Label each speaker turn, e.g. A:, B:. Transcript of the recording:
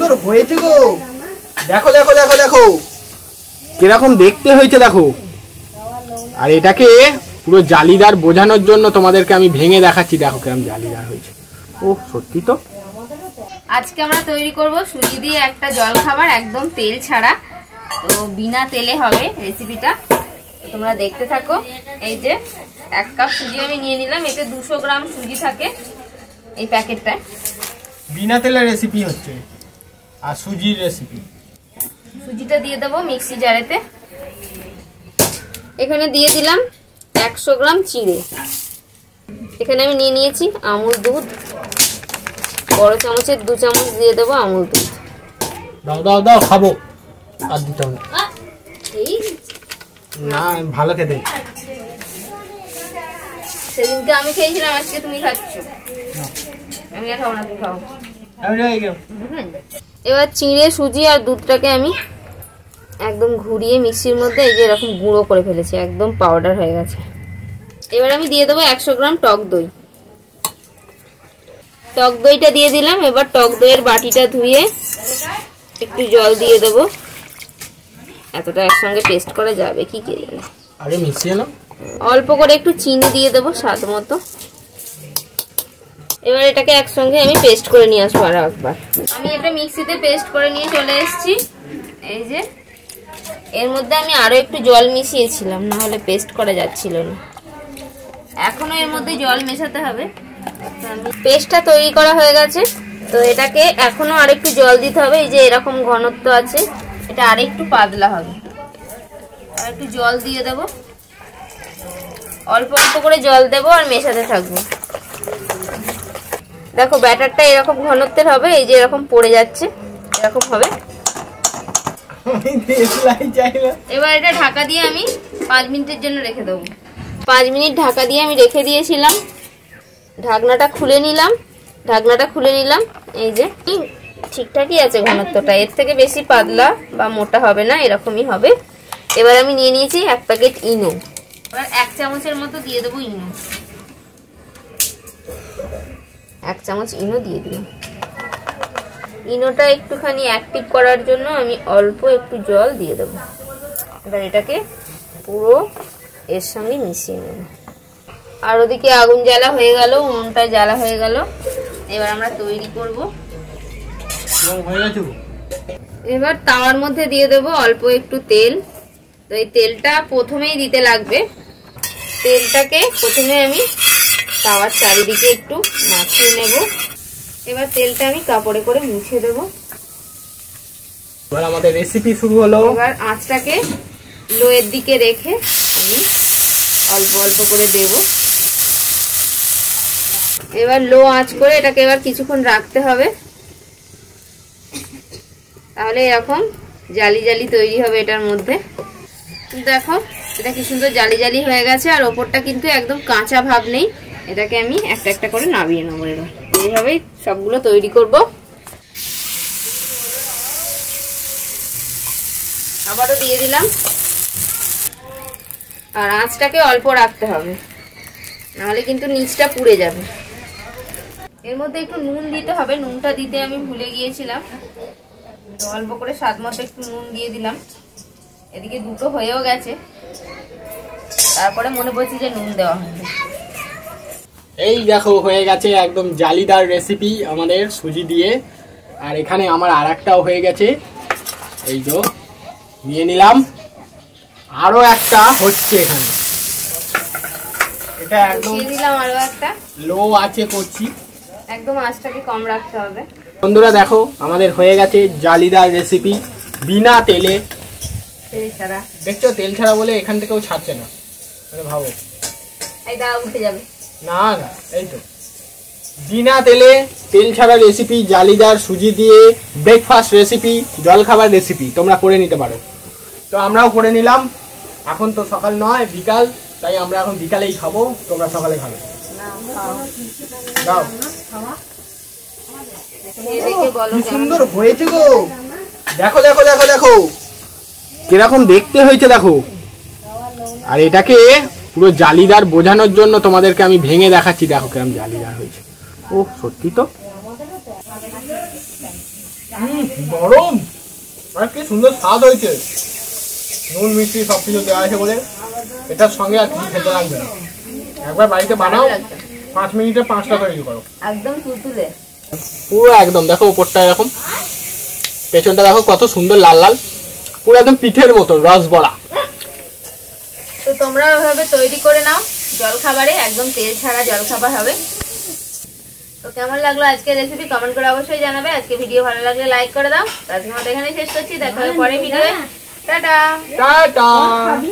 A: সুন্দর হয়েছে গো। দেখো দেখো দেখো দেখো কিরকম দেখতে হয়েছে দেখো। আর এটাকে পুরো জালিদার বোঝানোর জন্য তোমাদেরকে আমি ভেঙে দেখাচ্ছি। দেখো কিরকম জালিদার হয়েছে। ও সত্যি তো।
B: আজকে আমরা তৈরি করব সুজি দিয়ে একটা জল খাবার, একদম তেল ছাড়া। তো বিনা তেলে হবে রেসিপিটা, তোমরা দেখতে থাকো। এই যে 1 কাপ সুজি আমি নিয়ে নিলাম, এতে 200 গ্রাম সুজি থাকে এই প্যাকেটটায়।
A: বিনা তেলের রেসিপি হচ্ছে আর সুজির রেসিপি।
B: সুজিটা দিয়ে দেবো মিক্সি জারেতে। এখানে দিয়ে দিলাম 100 গ্রাম চিড়ে। এখানে আমি নিয়ে নিয়েছি আমুল দুধ, বড় চামচের 2 চামচ দিয়ে দেবো আমুল দুধ।
A: দাও দাও দাও খাবো। আর দিতে হবে না, ভালো খেতে।
B: সেদিনকে আমি খেয়েছিলাম, আজকে তুমি খাচ্ছ। আমি আর খাবো না, তুমি খাও। এবার চিড়ে, সুজি আর দুধটাকে আমি একদম ঘুরিয়ে মিক্সির মধ্যে এই যে এরকম গুঁড়ো করে ফেলেছি, একদম পাউডার হয়ে গেছে। এবার আমি দিয়ে দেবো 100 গ্রাম টক দই। টক দইটা দিয়ে দিলাম। এবার টক দইয়ের বাটিটা ধুয়ে একটু জল দিয়ে দেবো। এতটা একসঙ্গে পেস্ট করা যাবে কি কে জানে।
A: আগে মিশিয়ে নাও।
B: অল্প করে একটু চিনি দিয়ে দেবো স্বাদ মতো। এবার এটাকে একসঙ্গে আমি পেস্ট করে নিয়ে আসবো আরো একবার। আমি এটা মিক্সিতে পেস্ট করে নিয়ে চলে এসেছি। এই যে এর মধ্যে আমি আরো একটু জল মিশিয়েছিলাম, না হলে পেস্ট করা যাচ্ছিল না। এখনো এর মধ্যে জল মেশাতে হবে। পেস্টটা তৈরি করা হয়ে গেছে, তো এটাকে এখনো আরেকটু জল দিতে হবে। এই যে এরকম ঘনত্ব আছে, এটা আরেকটু পাতলা হবে। আর একটু জল দিয়ে দেব, অল্প অল্প করে জল দেব আর মেশাতে থাকবো। দেখো ব্যাটারটা এরকম ঘনত্বের হবে, এই যে এরকম পড়ে যাচ্ছে, এরকম হবে। এবার এটা ঢাকা দিয়ে আমি 5 মিনিটের জন্য রেখে দেবো। 5 মিনিট ঢাকা দিয়ে আমি রেখে দিয়েছিলাম। ঢাকনাটা খুলে নিলাম। এই যে ঠিকঠাকই আছে ঘনত্বটা, এর থেকে বেশি পাতলা বা মোটা হবে না, এরকমই হবে। এবার আমি নিয়ে নিয়েছি 1 প্যাকেট ইনো। এবার 1 চামচের মতো দিয়ে দেবো ইনো। 1 চামচ ইনো দিয়ে দিলাম। ইনোটা একটুখানি অ্যাক্টিভ করার জন্য আমি অল্প একটু জল দিয়ে দেবো। এবার এটাকে পুরো এর সঙ্গে মিশিয়ে নেব। আর ওদিকে আগুন জ্বালা হয়ে গেল, উনুনটা জ্বালা হয়ে গেল। এবার আমরা তৈরি করব। এবার তাওয়ার মধ্যে দিয়ে দেবো অল্প একটু তেল। তো এই তেলটা প্রথমেই দিতে লাগবে। তেলটাকে প্রথমে আমি তাওয়ার চারিদিকে একটু মাখিয়ে নেব। এবার তেলটা আমি কাপড়ে করে মুছে দেব।
A: এবার আমাদের রেসিপি শুরু হলো।
B: এবার আঁচটাকে লোয়ের দিকে রেখে আমি অল্প অল্প করে দেব। এবার লো আঁচ করে এটাকে এবার কিছুক্ষণ রাখতে হবে, তাহলে এরকম জালি জালি তৈরি হবে এটার মধ্যে। দেখো এটা কি সুন্দর জালি জালি হয়ে গেছে, আর ওপরটা কিন্তু একদম কাঁচা ভাব নেই। এটাকে আমি একটা একটা করে নামিয়ে নেবো। এবার এইভাবেই সবগুলো তৈরি করব। আবারও দিয়ে দিলাম। আর আঁচটাকে অল্প রাখতে হবে, নাহলে কিন্তু নিচটা পুড়ে যাবে। এর মধ্যে একটু নুন দিতে হবে, নুনটা দিতে আমি ভুলে গিয়েছিলাম। তো অল্প করে স্বাদ মতো একটু নুন দিয়ে দিলাম। এদিকে দুটো হয়েও গেছে, তারপরে মনে পড়ছে যে নুন দেওয়া হবে।
A: এই দেখো হয়ে গেছে একদম জালিদার রেসিপি আমাদের সুজি দিয়ে। আর এখানে আমার আরেকটাও হয়ে গেছে, এই যে নিয়ে নিলাম। আরো একটা হচ্ছে এখানে, এটা একদম
B: দিয়ে দিলাম আরো একটা।
A: লো আছে করছি,
B: একদম আঁচটাকে কম রাখতে হবে।
A: বন্ধুরা দেখো আমাদের হয়ে গেছে জালিদার রেসিপি বিনা তেলে।
B: তেল ছাড়া
A: দেখছো, তেল ছাড়া বলে এখান থেকেও ছাড়ছে না। ভাবো
B: এই দাও উঠে যাবে।
A: না না, এই তো বিনা তেলে তেল ছাড়া রেসিপি, জালিদার সুজি দিয়ে ব্রেকফাস্ট রেসিপি, জলখাবার রেসিপি তোমরা করে নিতে পারো। তো আমরাও করে নিলাম। এখন তো সকাল নয়, বিকাল, তাই আমরা এখন বিকালেই খাবো, তোমরা সকালে খাবে। দাও। কি সুন্দর হয়েছে গো। দেখো দেখো দেখো দেখো কিরকম দেখতে হয়েছে দেখো। আর এটাকে পুরো জালিদার বোঝানোর জন্য তোমাদেরকে আমি ভেঙে দেখাচ্ছি। দেখো কিরকম জালিদার হয়েছে। ও সত্যি তো। গরম আর কি সুন্দর স্বাদ হয়েছে। নুন মিষ্টি সবকিছু দেওয়া আছে বলে এটার সঙ্গে আর কিছু খেতে লাগবে না। একবার বাড়িতে বানাও, 5 মিনিটে 5টা তৈরি করো,
B: একদম তুলতুলে
A: পুরো একদম। দেখো উপরটা এরকম, পেছনটা দেখো কত সুন্দর লাল লাল, পুরো একদম পিঠের মতো রস বড়া।
B: তো তোমরা ওইভাবে তৈরি করে নাও জলখাবারে, একদম তেল ছাড়া জলখাবার হবে। তো কেমন লাগলো আজকের রেসিপি কমেন্ট করে অবশ্যই জানাবে। আজকে ভিডিও ভালো লাগলে লাইক করে দাও। আজকের মতো এখানেই শেষ করছি, দেখা হবে পরে ভিডিওতে। Tata
A: tata.